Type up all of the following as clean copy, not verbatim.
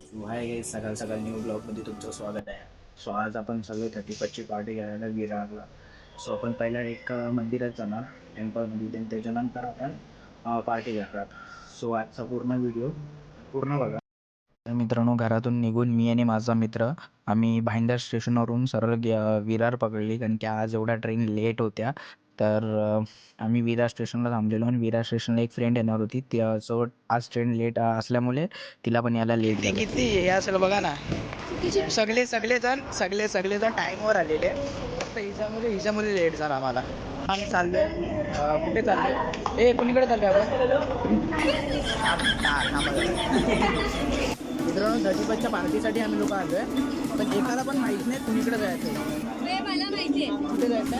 So hi guys, सकाळ सकाळ new ब्लॉगमध्ये तुमचं स्वागत आहे. सो आज आपण सगळे 31ची पार्टी करायला विरारला. सो आपण पहिला एक मंदिरात जाणार टेम्पलमध्ये, देन त्याच्यानंतर आपण पार्टी करणार. सो आजचा पूर्ण व्हिडिओ पूर्ण बघा. तर मित्रांनो, घरातून निघून मी आणि माझा मित्र आम्ही भाईंदर स्टेशनवरून सरळ विरार पकडली, कारण की आज एवढ्या ट्रेन लेट होत्या. तर आम्ही विरार स्टेशनला थांबलेलो आणि विरार स्टेशनला एक फ्रेंड येणार होती. त्यासोबत आज ट्रेन लेट असल्यामुळे तिला पण यायला लेट झालं. किती हे असेल बघा ना, सगळेजण टाईमवर आलेले. फक्त हिच्यामध्ये लेट झाला आम्हाला. आम्ही चाललोय कुठे चाललोय, कुणीकडे चाललोय मित्रांनो? 31च्या पार्टीसाठी आम्ही लोक आलोय, पण एकाला पण माहित नाही कुणीकडे जायचं. मला माहिती आहे कुठे जायचं.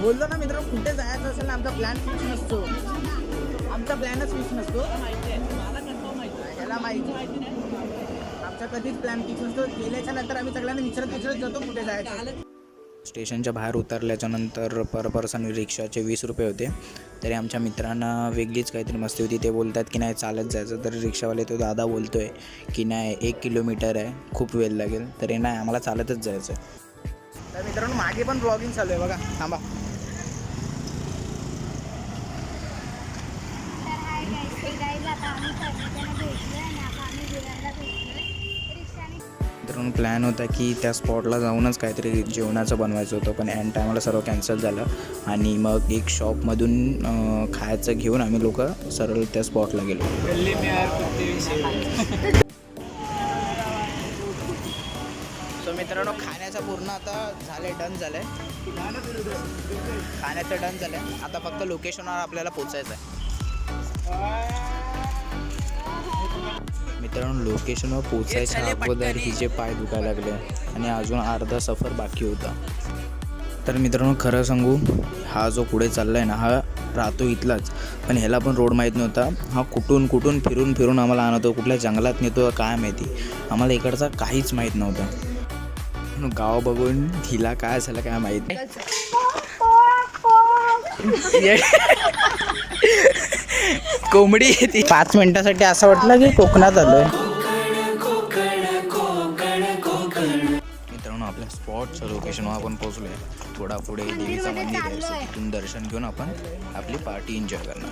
बोललो ना मित्रांनो, कुठे जायचं असेल ना आमचा प्लॅन फिक्स नसतो. आमचा प्लॅनच फिक्स नसतो. याला माहिती आमचा कधीच प्लॅन फिक्स नसतो. गेल्याच्या नंतर आम्ही सगळ्यांना विचारत जातो कुठे जायचं. स्टेशनच्या बाहेर उतरल्याच्या नंतर पर पर्सन रिक्षाचे 20 रुपये होते. तरी आमच्या मित्रांना वेगळीच काहीतरी मस्ती होती. ते बोलतात की नाही चालत जायचं. तर रिक्षावाले तो दादा बोलतोय की नाही 1 किलोमीटर आहे, खूप वेळ लागेल. तरी नाही, आम्हाला चालतच जायचं. तर मित्रांनो, मागे पण ब्लॉगिंग चालू आहे बघा, थांबा. मित्रांनो, प्लॅन होता की त्या स्पॉटला जाऊनच काहीतरी जेवणाचं बनवायचं होतं, पण एंड टायमाला सर्व कॅन्सल झालं. आणि मग एक शॉपमधून खायचं घेऊन आम्ही लोक सरळ त्या स्पॉटला गेलो. सो मित्रांनो, खाण्याचं पूर्ण आता डन झालंय. खाण्याचं डन झालंय. आता फक्त लोकेशनवर आपल्याला पोचायचं आहे. मित्रांनो, लोकेशनवर पोचायच्या अगोदर हिचे पाय दुखायला लागले आणि अजून अर्धा सफर बाकी होता. तर मित्रांनो, खरं सांगू, हा जो पुढे चालला आहे ना, हा राहतो इथलाच, पण ह्याला पण रोड माहीत नव्हता. हा कुठून फिरून आम्हाला आणतो, कुठल्या जंगलात नेतो काय माहिती. आम्हाला इकडचा काहीच माहीत नव्हतं. गाव बघून हिला काय झालं काय माहीत नाही. कोंबडी येते. 5 मिनिटासाठी असं वाटलं की कोकणात आलोय. मित्रांनो, आपल्या स्पॉटचं लोकेशनवर आपण पोहोचलोय. थोडा पुढे देवीचं मंदिर आहे, सो तिथून दर्शन घेऊन आपण आपली पार्टी एन्जॉय करणार.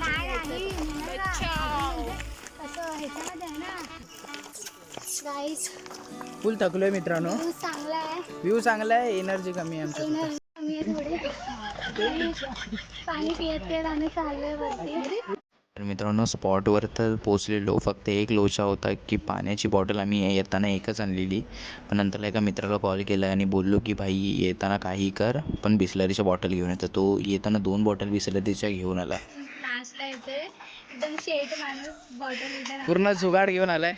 फुल थकलोय मित्रांनो. व्ह्यू चांगला आहे, एनर्जी कमी आहे आमच्या. तर मित्रांनो, स्पॉटवर तर पोचलेलो. फक्त एक लोचा होता की पाण्याची बॉटल आम्ही येताना एकच आणलेली. पण नंतर एका मित्राला कॉल केला आणि बोललो की भाई येताना काही कर, पण बिस्लरीच्या बॉटल घेऊन येतो. तो येताना 2 बॉटल बिस्लरीच्या घेऊन आला. पूर्ण जुगाड घेऊन आलाय.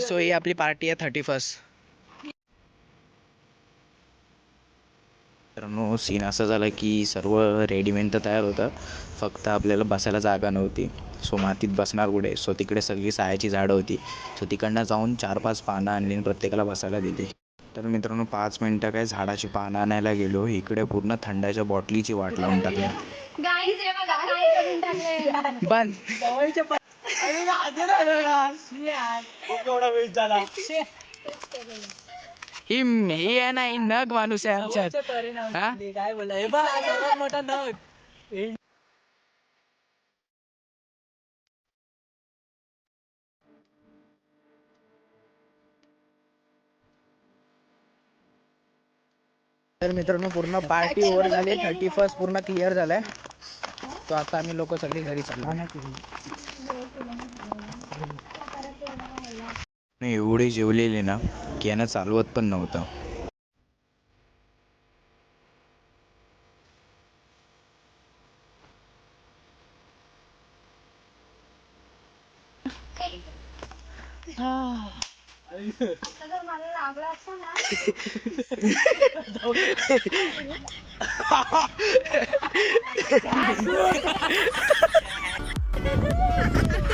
सो ही आपली पार्टी आहे 31st. मित्रांनो, सीन असं झालं की सर्व रेडीमेड तर तयार होतं, फक्त आपल्याला बसायला जागा नव्हती. सो मातीत बसणार कुठे. सो तिकडे सगळी सायाची झाडं होती. सो तिकडनं जाऊन 4-5 पानं आणली आणि प्रत्येकाला बसायला दिली. तर मित्रांनो, 5 मिनटं काय झाडाची पानं आणायला गेलो, इकडे पूर्ण थंडाच्या बॉटलीची वाट लावून टाकली. बंद. ही आहे ना, ही नग माणूस आहे आमच्यात. काय बोला मोठा नग. तर मित्रांनो, पूर्ण पार्टी ओव्हर झाली. 31st पूर्ण क्लिअर झालाय. तो आता आम्ही लोक सगळे घरी चाललो. एवढे जेवलेले ना की यांना चालवत पण नव्हतं.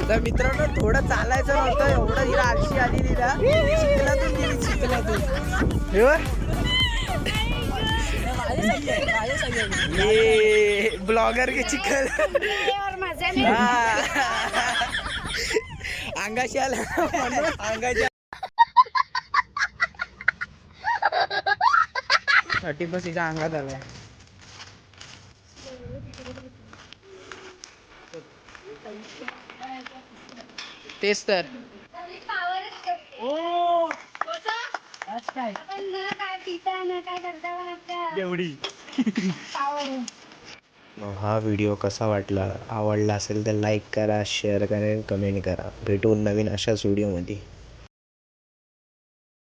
तर मित्रांनो थोडं चालायचं नव्हतं एवढं हिला आळशी आली ना चिखलातून गेली चिखलातून ये ब्लॉगर के चिखल अंगाशी आला म्हणून अंगाशी 30 तिच्या अंगात आलाय तेच तर हा व्हिडिओ कसा वाटला आवडला असेल तर लाईक करा शेअर करा कमेंट करा भेटू नवीन अशाच व्हिडिओमध्ये